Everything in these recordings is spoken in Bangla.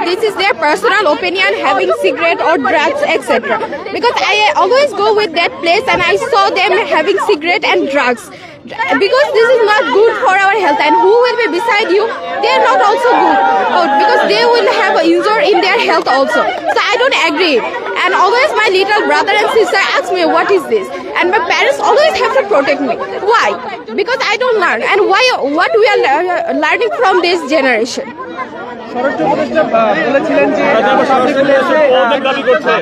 this is their personal opinion, having cigarette or drugs, etc. Because I always go with that place and I saw them having cigarette and drugs. Because this is not good for our health, and who will be beside you, they are not also good, because they will have an injury in their health also. So I don't agree. And always my little brother and sister ask me, what is this? And my parents always have to protect me. Why? Because I don't learn. And why? What we are learning from this generation? স্বরাষ্ট্র উপদেষ্টা বলেছিলেন যে দাবি করছে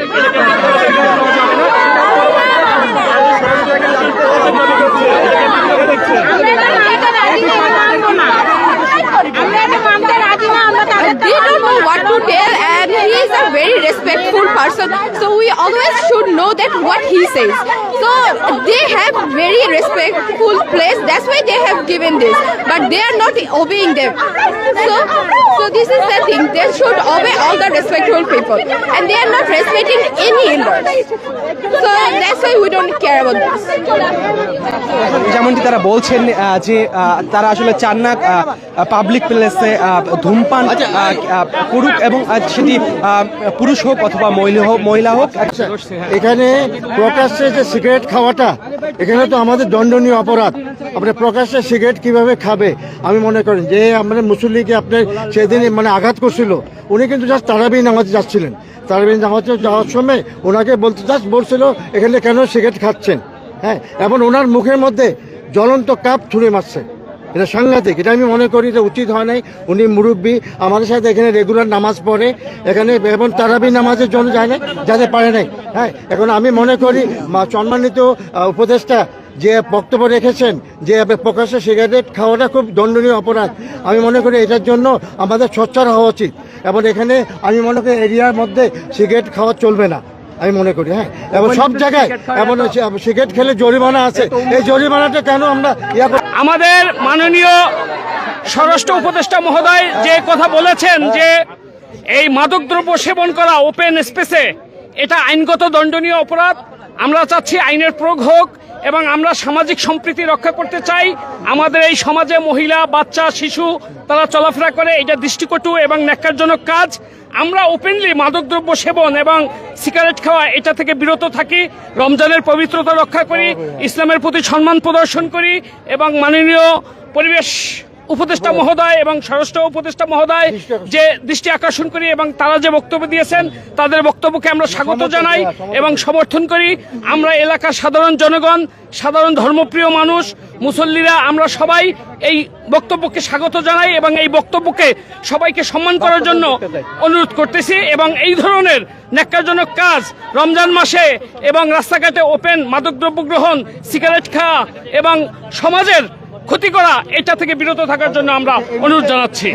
They don't know what to tell, and he is a very respectful person, so we always should know that what he says. So they have very respectful place, that's why they have given this, but they are not obeying them. So this is the thing, they should obey all the respectful people, and they are not respecting any elders. So that's why we don't care about this. যেমনটি তারা বলছেন যে তারা আসলে চান না পাবলিক প্লেসে ধূমপান করুক, এবং সেটি পুরুষ হোক অথবা মহিলা হোক। এখানে প্রকাশ্যে যে সিগারেট খাওয়াটা, এখানে তো আমাদের দণ্ডনীয় অপরাধ। আপনি প্রকাশ্যে সিগারেট কিভাবে খাবে? আমি মনে করেন যে আমাদের মুসল্লিকে আপনার সেদিন মানে আঘাত করছিল, উনি কিন্তু জাস্ট তারাবি নামাজে যাচ্ছিলেন। তারাবি নামাজে যাওয়ার সময় ওনাকে বলছিল এখানে কেন সিগারেট খাচ্ছেন, হ্যাঁ, এবং ওনার মুখের মধ্যে জ্বলন্ত কাপ ছুঁড়ে মারছে। এটা সাংঘাতিক, এটা আমি মনে করি যে উচিত হয় নাই। উনি মুরব্বী, আমাদের সাথে এখানে রেগুলার নামাজ পড়ে এখানে, এবং তারাবি নামাজের জন্য যায় না, যাতে পারে নাই। হ্যাঁ, এখন আমি মনে করি সম্মানিত উপদেষ্টা যে বক্তব্য রেখেছেন যে প্রকাশ্যে সিগারেট খাওয়াটা খুব দণ্ডনীয় অপরাধ, আমি মনে করি এটার জন্য আমাদের সোচ্চার হওয়া উচিত। এবং এখানে আমি মনে করি এরিয়ার মধ্যে সিগারেট খাওয়া চলবে না, আমি মনে করি। হ্যাঁ, এবং সব জায়গায় এমন সিগারেট খেলে জরিমানা আছে, এই জরিমানাটা কেন আমরা আমাদের মাননীয় স্বরাষ্ট্র উপদেষ্টা মহোদয় যে কথা বলেছেন যে এই মাদকদ্রব্য সেবন করা ওপেন স্পেসে এটা আইনগত দণ্ডনীয় অপরাধ। আমরা চাচ্ছি আইনের প্রয়োগ হোক, এবং আমরা সামাজিক সম্প্রীতি রক্ষা করতে চাই। আমাদের এই সমাজে মহিলা, বাচ্চা, শিশু তারা চলাফেরা করে, এটা দৃষ্টিকটু এবং ন্যাক্কারজনক কাজ। আমরা ওপেনলি মাদকদ্রব্য সেবন এবং সিগারেট খাওয়া এটা থেকে বিরত থাকি, রমজানের পবিত্রতা রক্ষা করি, ইসলামের প্রতি সম্মান প্রদর্শন করি, এবং মাননীয় পরিবেশ উপদেষ্টা মহোদয় এবং স্বরাষ্ট্র উপদেষ্টা মহোদয় যে দৃষ্টি আকর্ষণ করি এবং তারা যে বক্তব্য দিয়েছেন তাদের বক্তব্যকে আমরা স্বাগত জানাই এবং সমর্থন করি। আমরা এলাকার সাধারণ জনগণ, সাধারণ ধর্মপ্রিয় মানুষ, মুসল্লিরা আমরা সবাই এই বক্তব্যকে স্বাগত জানাই এবং এই বক্তব্যকে সবাইকে সম্মান করার জন্য অনুরোধ করতেছি। এবং এই ধরনের ন্যাক্কারজনক কাজ রমজান মাসে এবং রাস্তাঘাটে ওপেন মাদকদ্রব্য গ্রহণ, সিগারেট খাওয়া এবং সমাজের ক্ষতি করা, এটা থেকে বিরত থাকার জন্য আমরা অনুরোধ জানাচ্ছি।